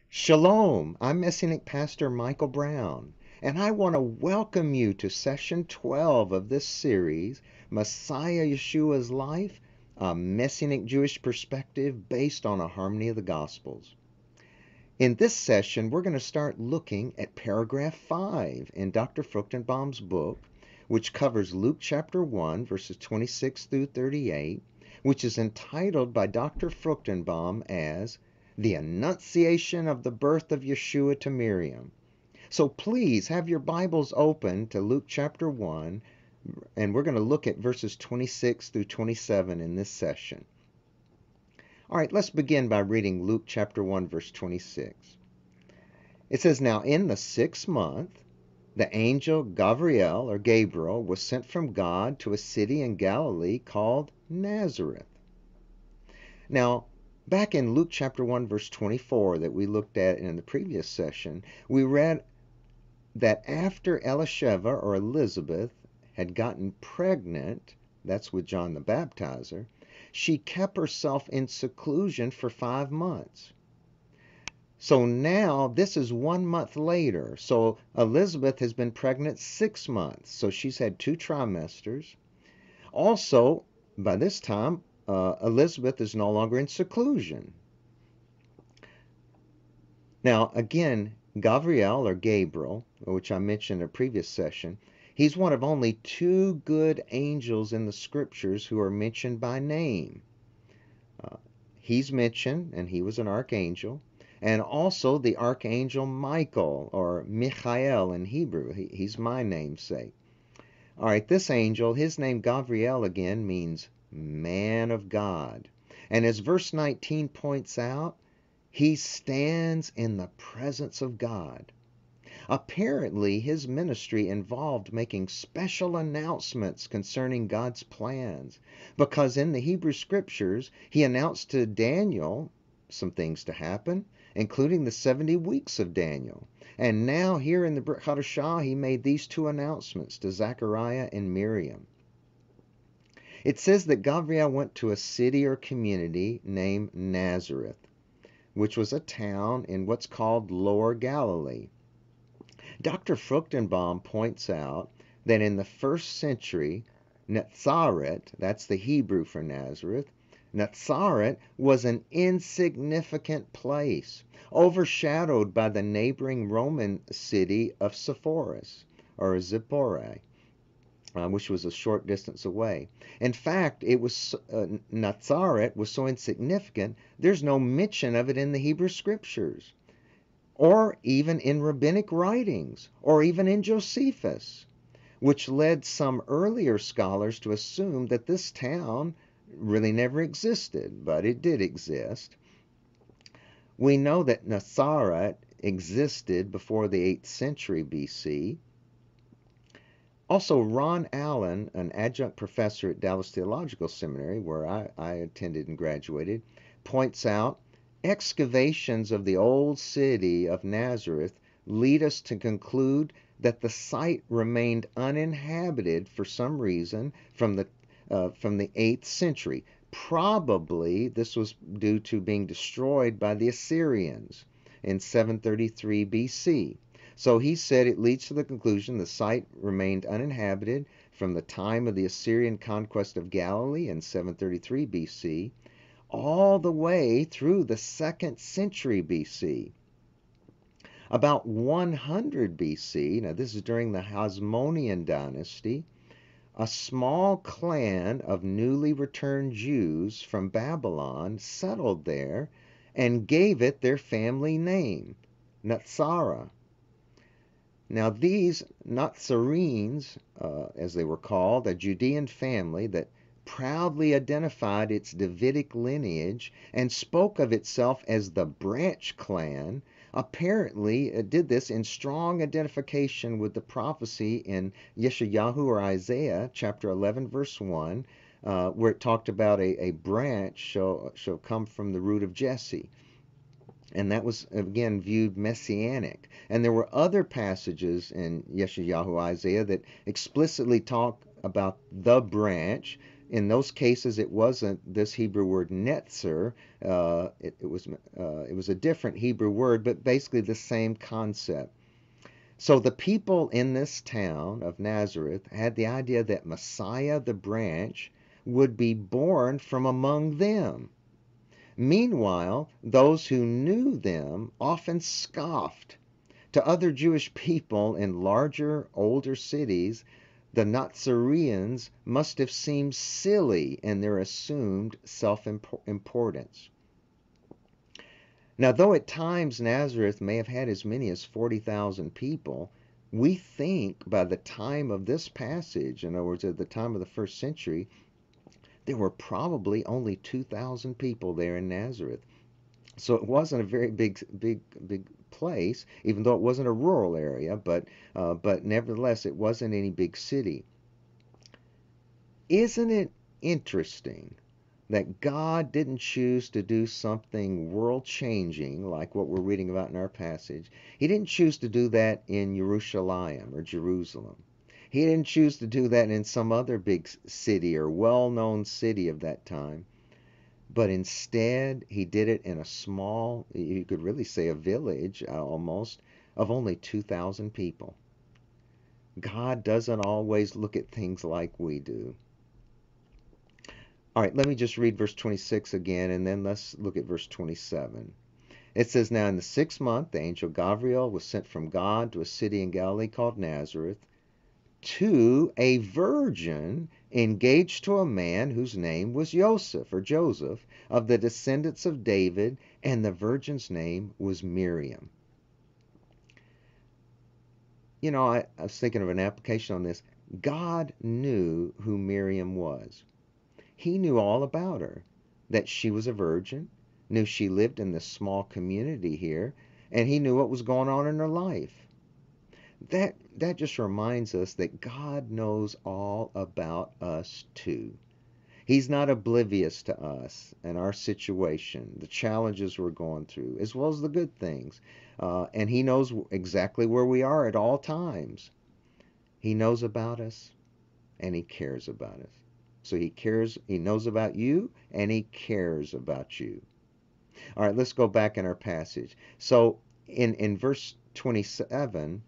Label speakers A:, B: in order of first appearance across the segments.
A: Shalom, I'm Messianic Pastor Michael Brown, and I want to welcome you to session 12 of this series, Messiah Yeshua's Life, a Messianic Jewish Perspective based on a harmony of the Gospels. In this session, we're going to start looking at paragraph 5 in Dr. Fruchtenbaum's book, which covers Luke chapter 1, verses 26 through 38, which is entitled by Dr. Fruchtenbaum as The Annunciation of the Birth of Yeshua to Miriam. So please have your Bibles open to Luke chapter 1, and we're going to look at verses 26 through 27 in this session. All right, let's begin by reading Luke chapter 1, verse 26. It says, Now in the 6th month, the angel Gavriel, or Gabriel, was sent from God to a city in Galilee called Nazareth. Now, back in Luke chapter 1, verse 24 that we looked at in the previous session, we read that after Elisheva, or Elizabeth, had gotten pregnant, that's with John the Baptizer, she kept herself in seclusion for 5 months. So now this is 1 month later. So Elizabeth has been pregnant 6 months. So she's had 2 trimesters. Also, by this time, Elizabeth is no longer in seclusion. Now, again, Gavriel, or Gabriel, which I mentioned in a previous session, he's one of only 2 good angels in the scriptures who are mentioned by name. He's mentioned, and he was an archangel, and also the archangel Michael, or Michael in Hebrew. He's my namesake. All right, this angel, his name Gavriel again, means man of God. And as verse 19 points out, he stands in the presence of God. Apparently, his ministry involved making special announcements concerning God's plans, because in the Hebrew Scriptures, he announced to Daniel some things to happen, including the 70 weeks of Daniel. And now here in the Brit Hadashah, he made these 2 announcements to Zechariah and Miriam. It says that Gavriel went to a city or community named Nazareth, which was a town in what's called Lower Galilee. Dr. Fruchtenbaum points out that in the 1st century, Nazareth, that's the Hebrew for Nazareth, Nazareth was an insignificant place, overshadowed by the neighboring Roman city of Sepphoris, or Zipporah, which was a short distance away. In fact, Nazareth was so insignificant, there's no mention of it in the Hebrew Scriptures, or even in rabbinic writings, or even in Josephus, which led some earlier scholars to assume that this town really never existed, but it did exist. We know that Nazareth existed before the 8th century BC. Also, Ron Allen, an adjunct professor at Dallas Theological Seminary, where I attended and graduated, points out excavations of the old city of Nazareth lead us to conclude that the site remained uninhabited for some reason from the 8th century. Probably this was due to being destroyed by the Assyrians in 733 BC. So he said it leads to the conclusion the site remained uninhabited from the time of the Assyrian conquest of Galilee in 733 BC all the way through the 2nd century BC. About 100 BC, now this is during the Hasmonean dynasty, a small clan of newly returned Jews from Babylon settled there and gave it their family name, Natsara. Now these Nazarenes, as they were called, a Judean family that proudly identified its Davidic lineage and spoke of itself as the branch clan, apparently did this in strong identification with the prophecy in Yeshayahu, or Isaiah chapter 11 verse 1, where it talked about a branch shall come from the root of Jesse. And that was, again, viewed messianic. And there were other passages in Yeshayahu, Isaiah, that explicitly talk about the branch, In those cases, it wasn't this Hebrew word netzer. It was a different Hebrew word, but basically the same concept. So the people in this town of Nazareth had the idea that Messiah, the branch, would be born from among them. Meanwhile, those who knew them often scoffed. To other Jewish people in larger, older cities, the Nazareans must have seemed silly in their assumed self-importance. Now, though at times Nazareth may have had as many as 40,000 people, we think by the time of this passage, in other words, at the time of the first century, there were probably only 2,000 people there in Nazareth. So it wasn't a very big place, even though it wasn't a rural area, but nevertheless, it wasn't any big city. Isn't it interesting that God didn't choose to do something world-changing like what we're reading about in our passage? He didn't choose to do that in Jerusalem or Jerusalem. He didn't choose to do that in some other big city or well-known city of that time. But instead, he did it in a small, you could really say a village almost, of only 2,000 people. God doesn't always look at things like we do. All right, let me just read verse 26 again, and then let's look at verse 27. It says, "Now in the 6th month, the angel Gavriel was sent from God to a city in Galilee called Nazareth, to a virgin engaged to a man whose name was Joseph, of the descendants of David, and the virgin's name was Miriam." You know, I was thinking of an application on this. God knew who Miriam was. He knew all about her, that she was a virgin, knew she lived in this small community here, and he knew what was going on in her life. That just reminds us that God knows all about us too. He's not oblivious to us and our situation, the challenges we're going through, as well as the good things. And he knows exactly where we are at all times. He knows about us and he cares about us. So he knows about you, and he cares about you. All right, let's go back in our passage. So in verse 27,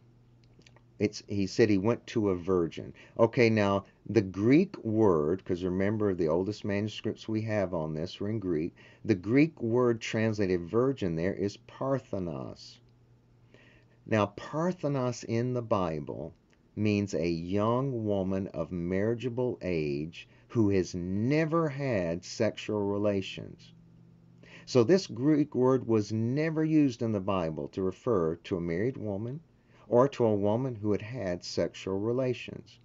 A: he said he went to a virgin. Okay, now the Greek word, because remember the oldest manuscripts we have on this were in Greek, the Greek word translated virgin there is parthenos. Now, parthenos in the Bible means a young woman of marriageable age who has never had sexual relations. So this Greek word was never used in the Bible to refer to a married woman or to a woman who had had sexual relations.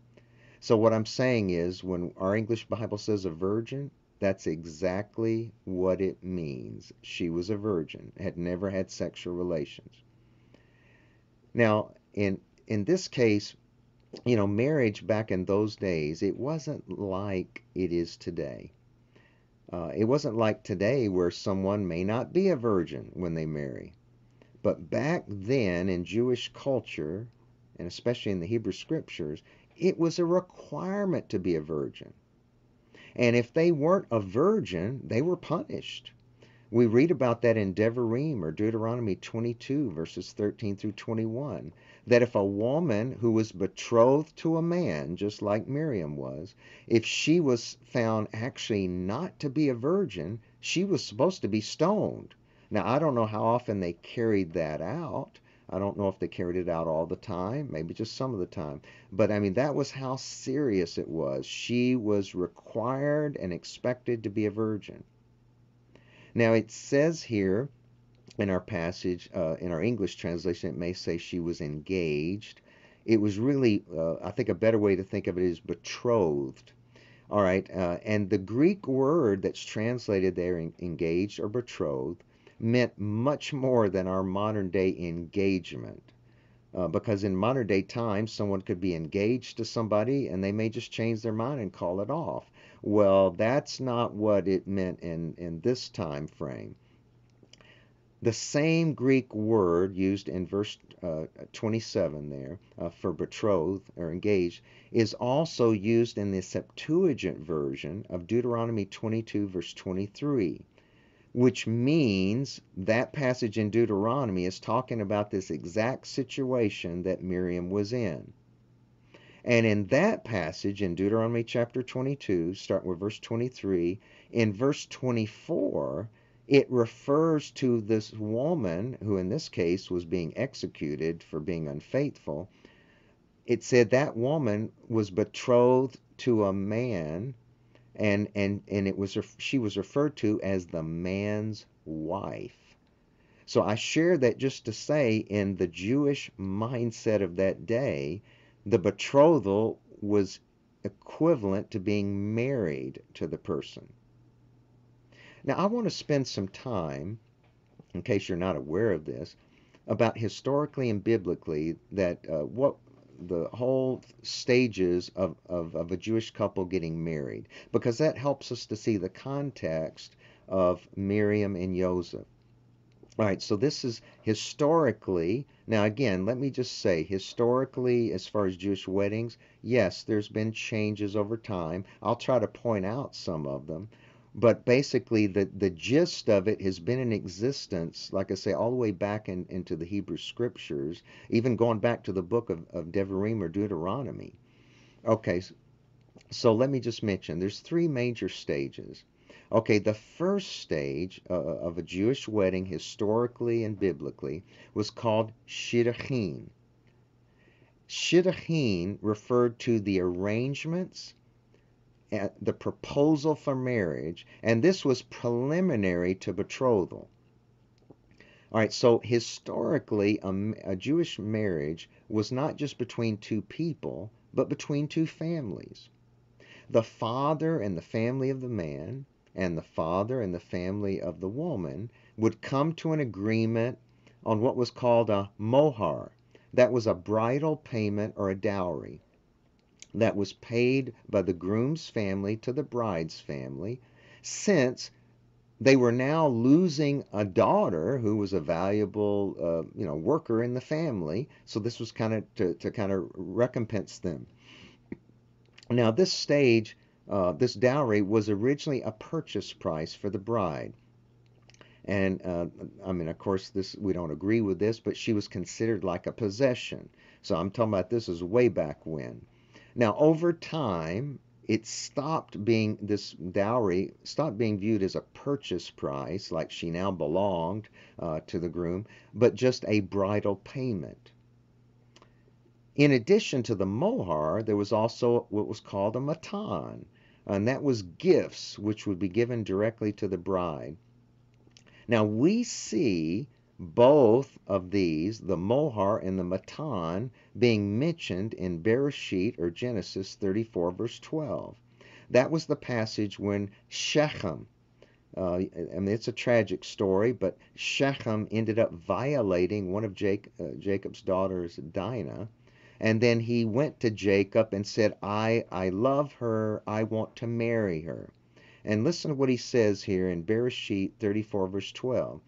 A: So what I'm saying is when our English Bible says a virgin, that's exactly what it means. She was a virgin, had never had sexual relations. Now, in this case, you know, marriage back in those days, it wasn't like it is today. It wasn't like today where someone may not be a virgin when they marry. But back then in Jewish culture, and especially in the Hebrew scriptures, it was a requirement to be a virgin. And if they weren't a virgin, they were punished. We read about that in Devarim or Deuteronomy 22, verses 13 through 21, that if a woman who was betrothed to a man, just like Miriam was, if she was found actually not to be a virgin, she was supposed to be stoned. Now, I don't know how often they carried that out. I don't know if they carried it out all the time, maybe just some of the time. But I mean, that was how serious it was. She was required and expected to be a virgin. Now, it says here in our passage, in our English translation, it may say she was engaged. It was really, I think a better way to think of it is betrothed. All right, and the Greek word that's translated there, engaged or betrothed, meant much more than our modern day engagement. Because in modern day times, someone could be engaged to somebody and they may just change their mind and call it off. Well, that's not what it meant in this time frame. The same Greek word used in verse 27 there for betrothed or engaged is also used in the Septuagint version of Deuteronomy 22 verse 23, which means that passage in Deuteronomy is talking about this exact situation that Miriam was in. And in that passage in Deuteronomy chapter 22, starting with verse 23, in verse 24, it refers to this woman who in this case was being executed for being unfaithful. It said that woman was betrothed to a man, and she was referred to as the man's wife. So I share that just to say, in the Jewish mindset of that day, the betrothal was equivalent to being married to the person. Now, I want to spend some time, in case you're not aware of this, about historically and biblically that what the whole stages of a Jewish couple getting married, because that helps us to see the context of Miriam and Joseph. All right, so this is historically. Now, again, let me just say, historically, as far as Jewish weddings, yes, there's been changes over time. I'll try to point out some of them. But basically, the gist of it has been in existence, like I say, all the way back into the Hebrew Scriptures, even going back to the book of Devarim or Deuteronomy. Okay, so let me just mention, there's three major stages. Okay, the first stage of a Jewish wedding, historically and biblically, was called shidduchin. Shidduchin referred to the arrangements, the proposal for marriage, and this was preliminary to betrothal. All right, so historically, a Jewish marriage was not just between two people, but between two families. The father and the family of the man and the father and the family of the woman would come to an agreement on what was called a mohar. That was a bridal payment or a dowry that was paid by the groom's family to the bride's family, since they were now losing a daughter who was a valuable worker in the family. So this was kind of to kind of recompense them. Now, this stage, this dowry was originally a purchase price for the bride. And I mean, of course, we don't agree with this, but she was considered like a possession. So I'm talking about this is way back when. Now, over time, this dowry stopped being viewed as a purchase price, like she now belonged to the groom, but just a bridal payment. In addition to the mohar, there was also what was called a matan, and that was gifts which would be given directly to the bride. Now we see both of these, the mohar and the matan, being mentioned in Bereshit or Genesis 34 verse 12. That was the passage when Shechem, I mean, it's a tragic story, but Shechem ended up violating one of Jacob's daughters, Dinah. And then he went to Jacob and said, I love her, I want to marry her. And listen to what he says here in Bereshit 34 verse 12.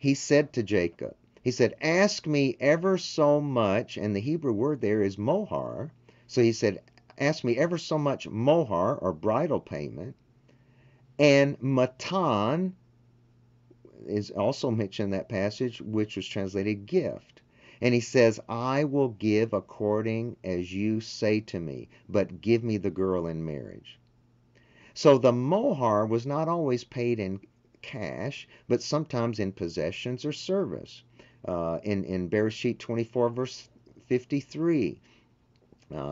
A: He said to Jacob, he said, ask me ever so much, and the Hebrew word there is mohar. So he said, ask me ever so much mohar, or bridal payment. And matan is also mentioned in that passage, which was translated gift. And he says, I will give according as you say to me, but give me the girl in marriage. So the mohar was not always paid in cash, but sometimes in possessions or service. In Bereshit 24 verse 53,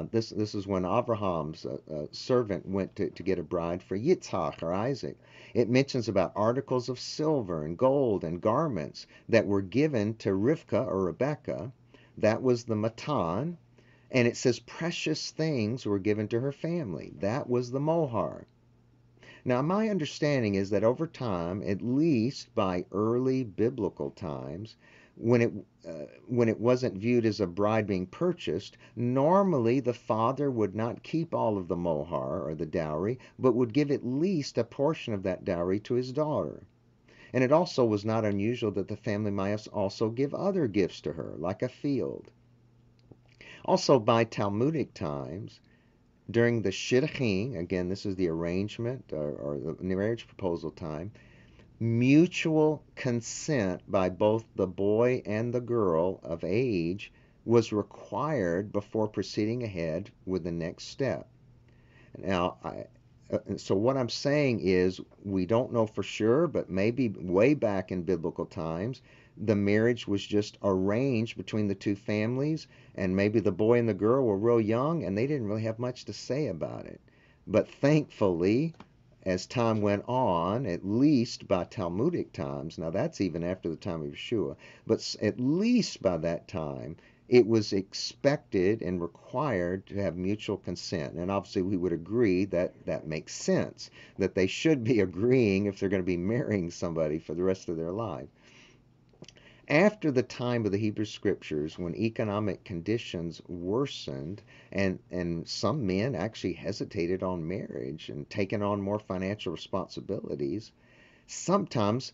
A: this is when Abraham's servant went to get a bride for Yitzhak or Isaac. It mentions about articles of silver and gold and garments that were given to Rivka or Rebecca. That was the matan. And it says precious things were given to her family. That was the mohar. Now, my understanding is that over time, at least by early biblical times, when it wasn't viewed as a bride being purchased, normally the father would not keep all of the mohar or the dowry, but would give at least a portion of that dowry to his daughter. And it also was not unusual that the family might also give other gifts to her, like a field. Also, by Talmudic times, during the shidduchim, again, this is the arrangement or the marriage proposal time, mutual consent by both the boy and the girl of age was required before proceeding ahead with the next step. Now, so what I'm saying is we don't know for sure, but maybe way back in biblical times, the marriage was just arranged between the two families, and maybe the boy and the girl were real young and they didn't really have much to say about it. But thankfully, as time went on, at least by Talmudic times, now that's even after the time of Yeshua, but at least by that time, it was expected and required to have mutual consent. And obviously, we would agree that that makes sense, that they should be agreeing if they're going to be marrying somebody for the rest of their life. After the time of the Hebrew Scriptures, when economic conditions worsened and some men actually hesitated on marriage and taking on more financial responsibilities, sometimes,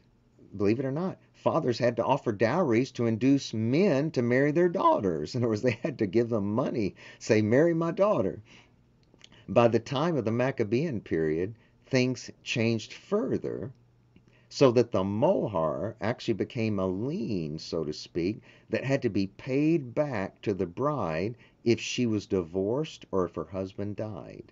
A: believe it or not, fathers had to offer dowries to induce men to marry their daughters. In other words, they had to give them money, say, marry my daughter. By the time of the Maccabean period, things changed further so that the mohar actually became a lien, so to speak, that had to be paid back to the bride if she was divorced or if her husband died.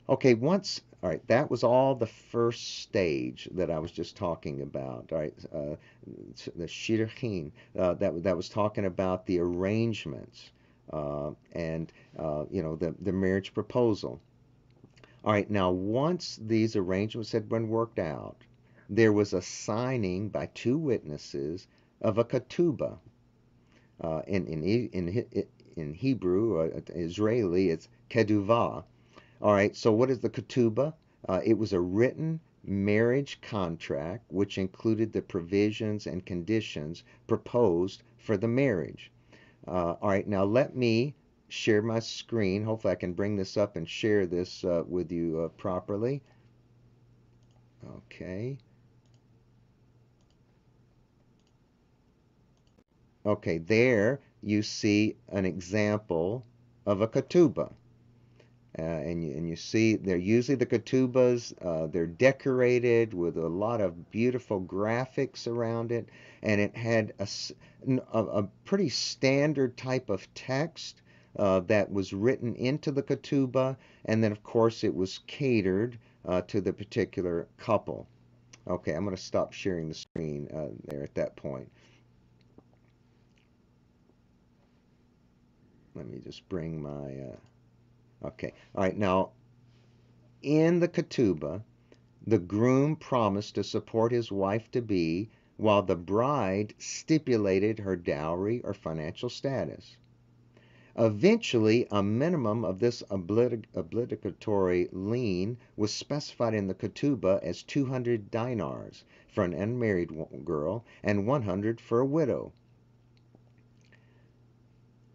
A: Okay, all right, that was all the first stage that I was just talking about. All right, the shidduchim, that was talking about the arrangements and the marriage proposal. All right, now once these arrangements had been worked out, there was a signing by two witnesses of a ketubah. In Hebrew, Israeli, it's keduvah. All right, so what is the ketubah? It was a written marriage contract which included the provisions and conditions proposed for the marriage. All right, now let me share my screen. Hopefully I can bring this up and share this with you properly. Okay. Okay, there you see an example of a ketubah. And you see they're usually the ketubahs, they're decorated with a lot of beautiful graphics around it, and it had a pretty standard type of text that was written into the ketubah, and then of course it was catered to the particular couple. Okay, I'm going to stop sharing the screen there at that point. Let me just bring my okay. All right, now in the ketubah, the groom promised to support his wife-to-be while the bride stipulated her dowry or financial status. Eventually, a minimum of this obligatory lien was specified in the ketubah as 200 dinars for an unmarried girl and 100 for a widow.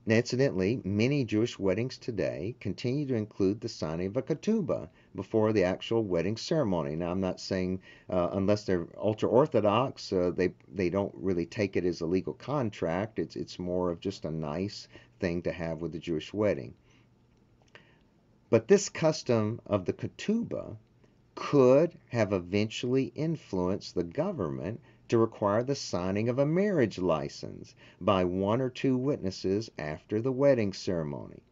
A: Now, incidentally, many Jewish weddings today continue to include the signing of a ketubah before the actual wedding ceremony. Now, I'm not saying unless they're ultra-Orthodox, they don't really take it as a legal contract. It's more of just a nice thing to have with the Jewish wedding. But this custom of the ketubah could have eventually influenced the government to require the signing of a marriage license by one or two witnesses after the wedding ceremony.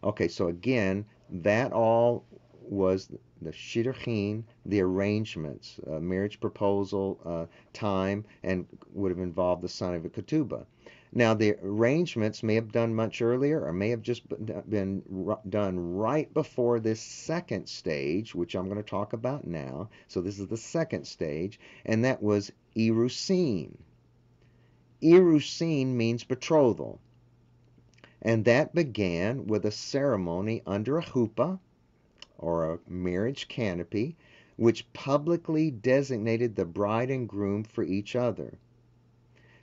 A: Okay, so again, that all was the shidduchim, the arrangements, marriage proposal, time, and would have involved the signing of a ketubah. Now, the arrangements may have done much earlier or may have just been done right before this second stage, which I'm going to talk about now. So this is the second stage, and that was irusin. Irusin means betrothal, and that began with a ceremony under a chuppah, or a marriage canopy, which publicly designated the bride and groom for each other.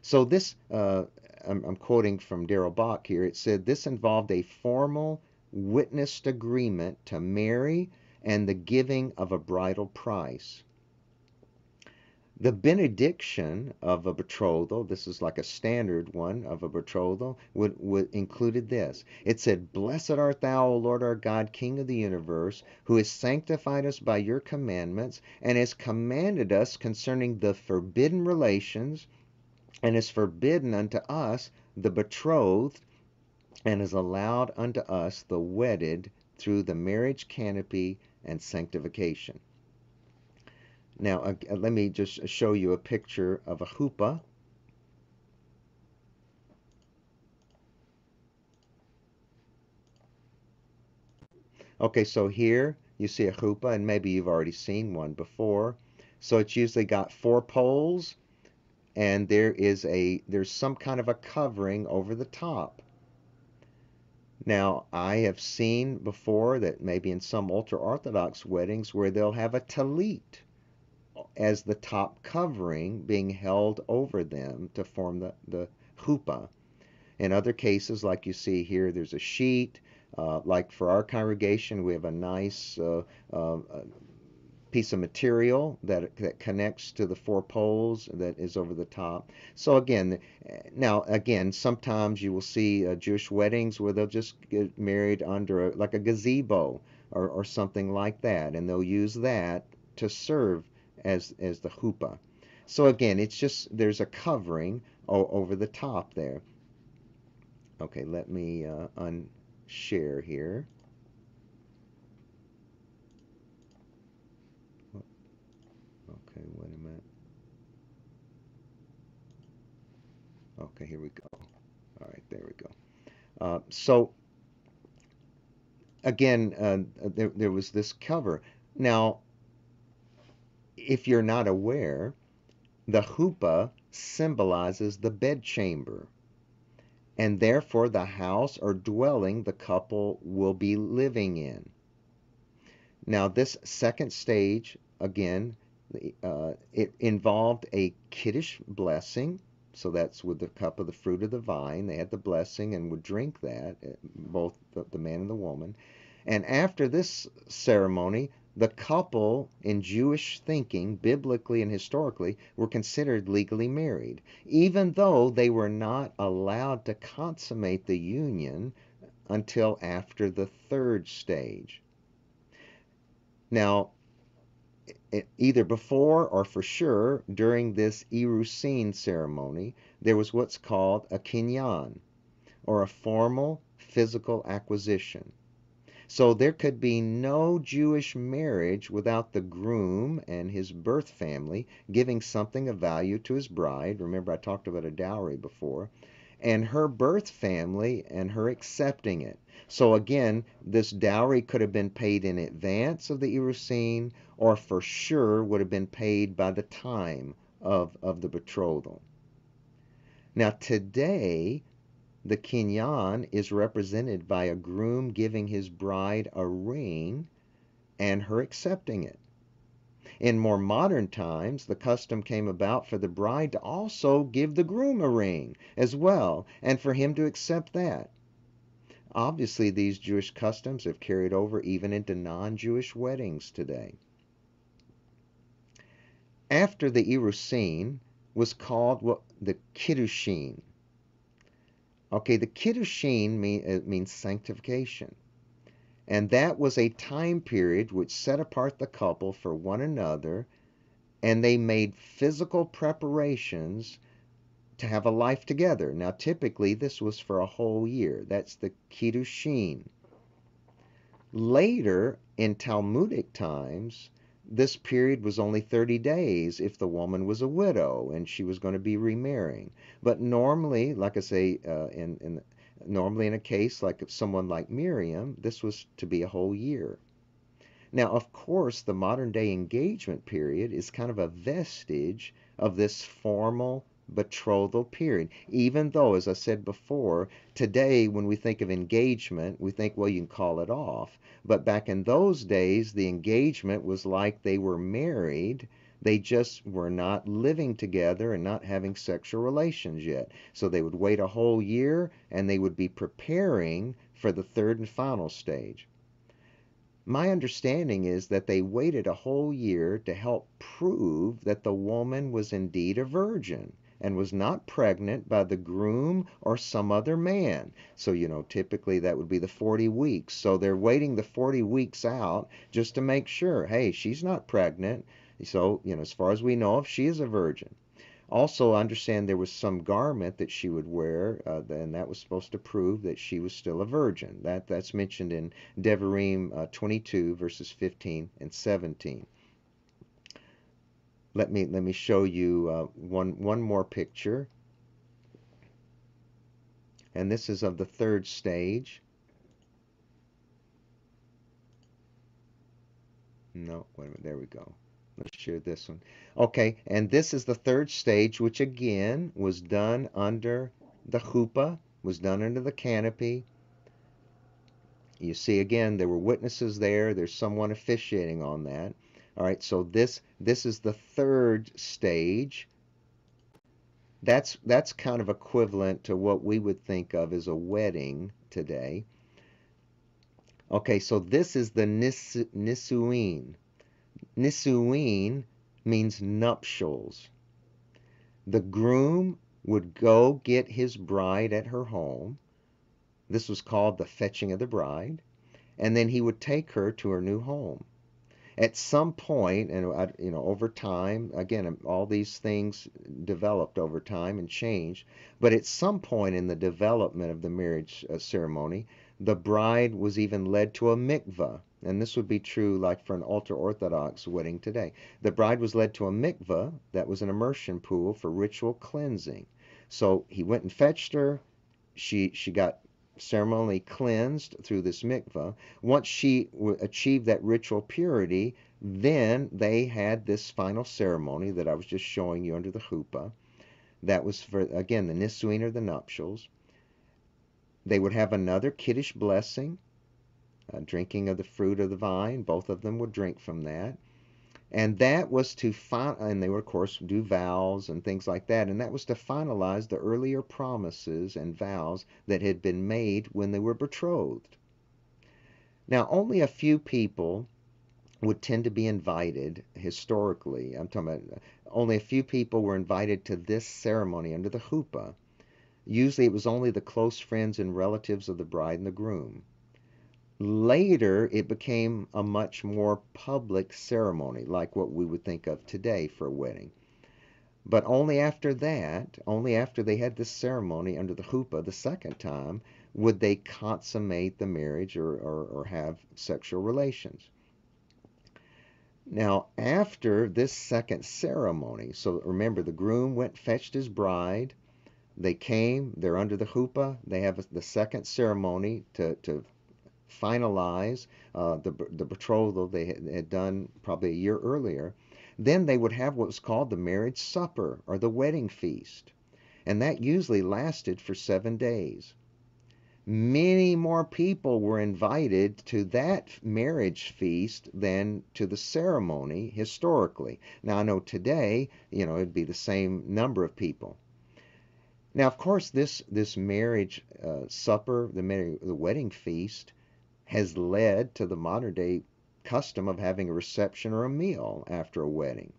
A: So this, I'm quoting from Darrell Bach here, it said this involved a formal witnessed agreement to marry and the giving of a bridal price. The benediction of a betrothal, this is like a standard one of a betrothal, would included this. It said, "Blessed art thou, O Lord our God, King of the universe, who has sanctified us by your commandments, and has commanded us concerning the forbidden relations, and has forbidden unto us the betrothed, and has allowed unto us the wedded through the marriage canopy and sanctification." Now, let me just show you a picture of a chuppah. Okay, so here you see a chuppah, and maybe you've already seen one before. So it's usually got 4 poles, and there's some kind of a covering over the top. Now, I have seen before that maybe in some ultra-Orthodox weddings where they'll have a tallit as the top covering being held over them to form the chuppah. In other cases, like you see here, there's a sheet. Like for our congregation, we have a nice piece of material that connects to the 4 poles that is over the top. So again, sometimes you will see Jewish weddings where they'll just get married under like a gazebo or something like that, and they'll use that to serve as the chuppah. So again, it's just there's a covering over the top there. Okay, let me unshare here. Okay, wait a minute. Okay, here we go. All right, there we go. So again, there was this cover. Now, if you're not aware, the chuppah symbolizes the bedchamber, and therefore the house or dwelling the couple will be living in. Now, this second stage, again, it involved a kiddush blessing. So that's with the cup of the fruit of the vine. They had the blessing and would drink that, both the man and the woman. And after this ceremony, the couple in Jewish thinking, biblically and historically, were considered legally married, even though they were not allowed to consummate the union until after the third stage. Now, either before or for sure during this Irusin ceremony, there was what's called a kinyan, or a formal physical acquisition. So there could be no Jewish marriage without the groom and his birth family giving something of value to his bride. Remember, I talked about a dowry before. And her birth family and her accepting it. So again, this dowry could have been paid in advance of the Irusin, or for sure would have been paid by the time of the betrothal. Now today, the kinyan is represented by a groom giving his bride a ring and her accepting it. In more modern times, the custom came about for the bride to also give the groom a ring as well, and for him to accept that. Obviously, these Jewish customs have carried over even into non-Jewish weddings today. After the Irusin was called the Kiddushin. Okay, the Kiddushin means sanctification. And that was a time period which set apart the couple for one another, and they made physical preparations to have a life together. Now, typically, this was for a whole year. That's the Kiddushin. Later, in Talmudic times, this period was only 30 days if the woman was a widow and she was going to be remarrying. But normally, like I say, normally in a case like someone like Miriam, this was to be a whole year. Now, of course, the modern day engagement period is kind of a vestige of this formal betrothal period, even though, as I said before, today when we think of engagement, we think, well, you can call it off. But back in those days, the engagement was like they were married. They just were not living together and not having sexual relations yet. So they would wait a whole year and they would be preparing for the third and final stage. My understanding is that they waited a whole year to help prove that the woman was indeed a virgin and was not pregnant by the groom or some other man. So, typically that would be the 40 weeks. So they're waiting the 40 weeks out just to make sure, hey, she's not pregnant. So, as far as we know, if she is a virgin. Also, understand there was some garment that she would wear, and that was supposed to prove that she was still a virgin. That's mentioned in Devarim 22, verses 15 and 17. Let me show you one more picture, and this is of the third stage. No, wait a minute, there we go. Let's share this one. Okay, and this is the third stage, which again was done under the chuppah, was done under the canopy. You see again, there were witnesses there. There's someone officiating on that. All right, so this is the third stage. That's kind of equivalent to what we would think of as a wedding today. Okay, so this is the nisuin. Nisuin means nuptials. The groom would go get his bride at her home. This was called the fetching of the bride. And then he would take her to her new home. At some point, and over time, again, all these things developed over time and changed, but at some point in the development of the marriage ceremony, the bride was even led to a mikveh, and this would be true like for an ultra-Orthodox wedding today. The bride was led to a mikveh, that was an immersion pool for ritual cleansing. So he went and fetched her. She got ceremonially cleansed through this mikveh. Once she achieved that ritual purity, then they had this final ceremony that I was just showing you under the chuppah. That was for, again, the nisuin, or the nuptials. They would have another kiddush blessing, drinking of the fruit of the vine. Both of them would drink from that. And that was to and they would, of course, do vows and things like that. And that was to finalize the earlier promises and vows that had been made when they were betrothed. Now, only a few people would tend to be invited historically. I'm talking about only a few people were invited to this ceremony under the chuppah. Usually it was only the close friends and relatives of the bride and the groom. Later, it became a much more public ceremony, like what we would think of today for a wedding. But only after that, only after they had this ceremony under the chuppah the second time, would they consummate the marriage or have sexual relations. Now, after this second ceremony, so remember, the groom went and fetched his bride. They came, they're under the chuppah. They have the second ceremony to finalize the betrothal they had done probably a year earlier. Then they would have what was called the marriage supper, or the wedding feast. And that usually lasted for 7 days. Many more people were invited to that marriage feast than to the ceremony historically. Now, I know today, it'd be the same number of people. Now, of course, this marriage supper, the wedding feast, has led to the modern day custom of having a reception or a meal after a wedding.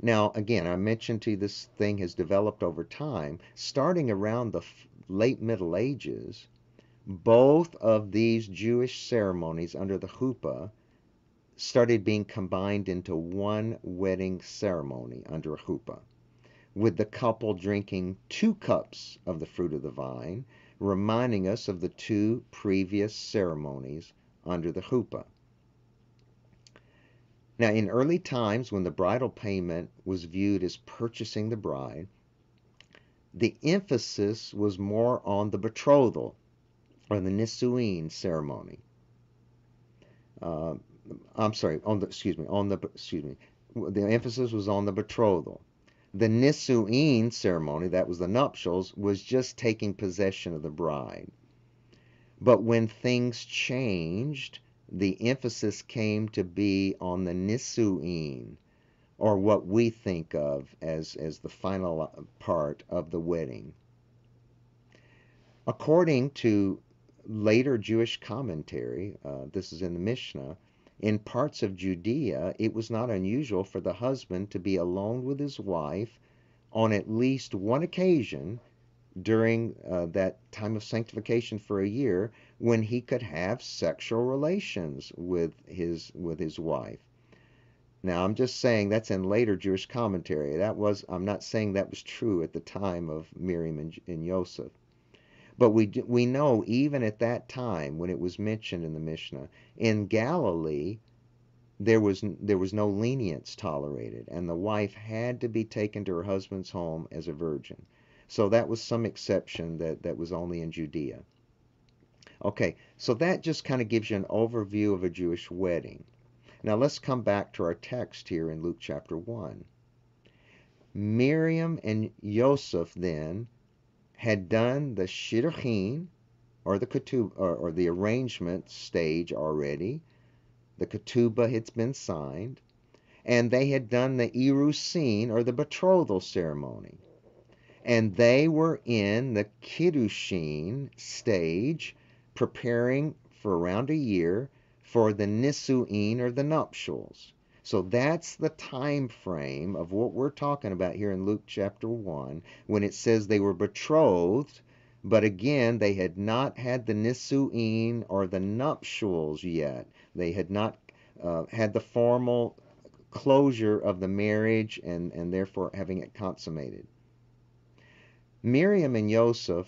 A: Now, again, I mentioned to you this thing has developed over time. Starting around the late Middle Ages, both of these Jewish ceremonies under the chuppah started being combined into one wedding ceremony under a chuppah, with the couple drinking 2 cups of the fruit of the vine, reminding us of the 2 previous ceremonies under the chuppah. Now, in early times, when the bridal payment was viewed as purchasing the bride, the emphasis was more on the betrothal, or the nisuin ceremony. The emphasis was on the betrothal. The nisuin ceremony, that was the nuptials, was just taking possession of the bride. But when things changed, the emphasis came to be on the nisuin, or what we think of as the final part of the wedding. According to later Jewish commentary, this is in the Mishnah, in parts of Judea, it was not unusual for the husband to be alone with his wife on at least one occasion during that time of sanctification for a year when he could have sexual relations with his wife. Now, I'm just saying that's in later Jewish commentary. I'm not saying that was true at the time of Miriam and Joseph. But we know even at that time when it was mentioned in the Mishnah, in Galilee, there was no lenience tolerated, and the wife had to be taken to her husband's home as a virgin. So that was some exception that was only in Judea. Okay, so that just kind of gives you an overview of a Jewish wedding. Now let's come back to our text here in Luke chapter 1. Miriam and Joseph then had done the shidduchin, or the ketubah, or the arrangement stage already. The ketubah had been signed, and they had done the irusin, or the betrothal ceremony. And they were in the kiddushin stage, preparing for around a year for the nisuin, or the nuptials. So that's the time frame of what we're talking about here in Luke chapter 1, when it says they were betrothed, but again, they had not had the nisuin, or the nuptials yet. They had not had the formal closure of the marriage and therefore having it consummated. Miriam and Joseph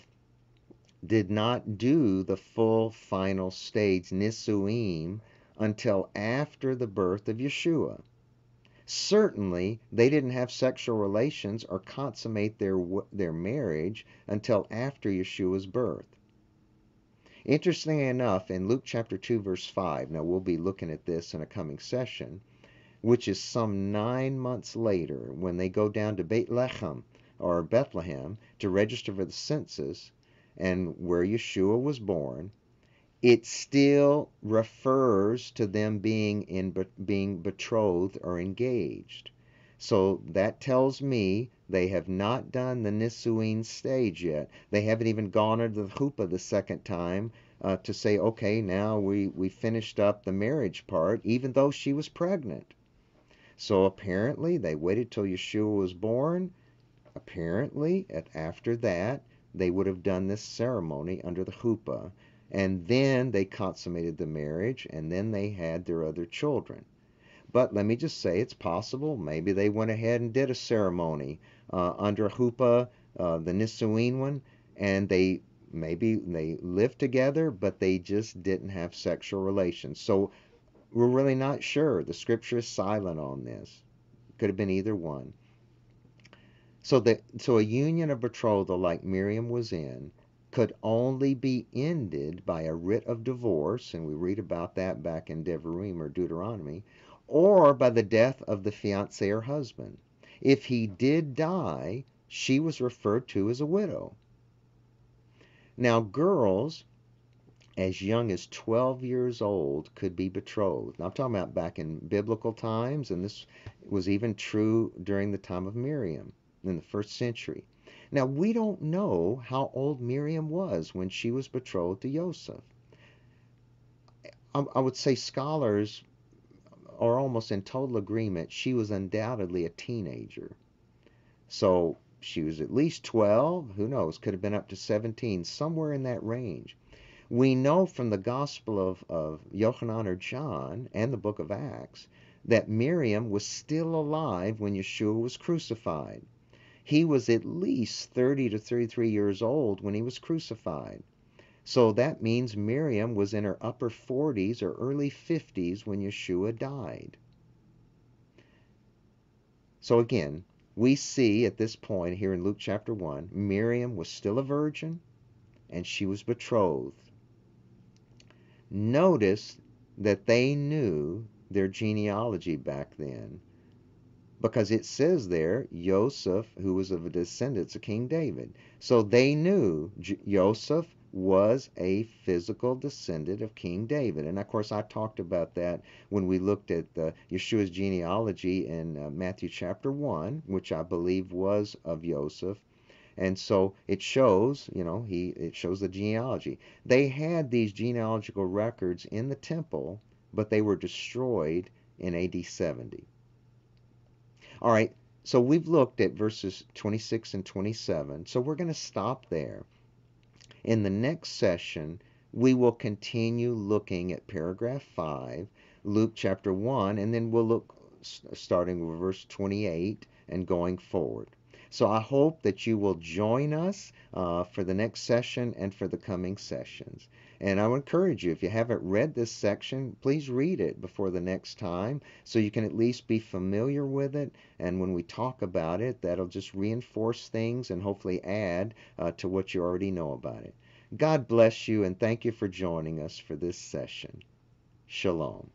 A: did not do the full final stage, nisuim, until after the birth of Yeshua. Certainly, they didn't have sexual relations or consummate their marriage until after Yeshua's birth. Interestingly enough, in Luke chapter 2, verse 5, now we'll be looking at this in a coming session, which is some 9 months later, when they go down to Bethlehem to register for the census, and where Yeshua was born, it still refers to them being betrothed or engaged. So that tells me they have not done the nisuin stage yet. They haven't even gone into the chuppah the second time to say, okay, now we finished up the marriage part, even though she was pregnant. So apparently they waited till Yeshua was born. Apparently, after that, they would have done this ceremony under the chuppah, and then they consummated the marriage, and then they had their other children. But let me just say, it's possible maybe they went ahead and did a ceremony under a chuppah, the nisuin one, and maybe they lived together, but they just didn't have sexual relations. So we're really not sure. The scripture is silent on this. Could have been either one. So a union of betrothal like Miriam was in could only be ended by a writ of divorce, and we read about that back in Devarim or Deuteronomy, or by the death of the fiancé or husband. If he did die, she was referred to as a widow. Now, girls as young as 12 years old could be betrothed. Now, I'm talking about back in biblical times, and this was even true during the time of Miriam in the 1st century. Now, we don't know how old Miriam was when she was betrothed to Joseph. I would say scholars are almost in total agreement she was undoubtedly a teenager. So she was at least 12, who knows, could have been up to 17, somewhere in that range. We know from the Gospel of Yohanan or John and the book of Acts that Miriam was still alive when Yeshua was crucified. He was at least 30 to 33 years old when he was crucified. So that means Miriam was in her upper 40s or early 50s when Yeshua died. So again, we see at this point here in Luke chapter 1, Miriam was still a virgin and she was betrothed. Notice that they knew their genealogy back then, because it says there, Joseph, who was of the descendants of King David. So they knew Joseph was a physical descendant of King David. And of course, I talked about that when we looked at Yeshua's genealogy in Matthew chapter 1, which I believe was of Joseph. And so it shows, it shows the genealogy. They had these genealogical records in the temple, but they were destroyed in AD 70. All right, so we've looked at verses 26 and 27, so we're going to stop there. In the next session, we will continue looking at paragraph 5, Luke chapter 1, and then we'll look starting with verse 28 and going forward. So I hope that you will join us for the next session and for the coming sessions. And I would encourage you, if you haven't read this section, please read it before the next time so you can at least be familiar with it. And when we talk about it, that'll just reinforce things and hopefully add to what you already know about it. God bless you and thank you for joining us for this session. Shalom.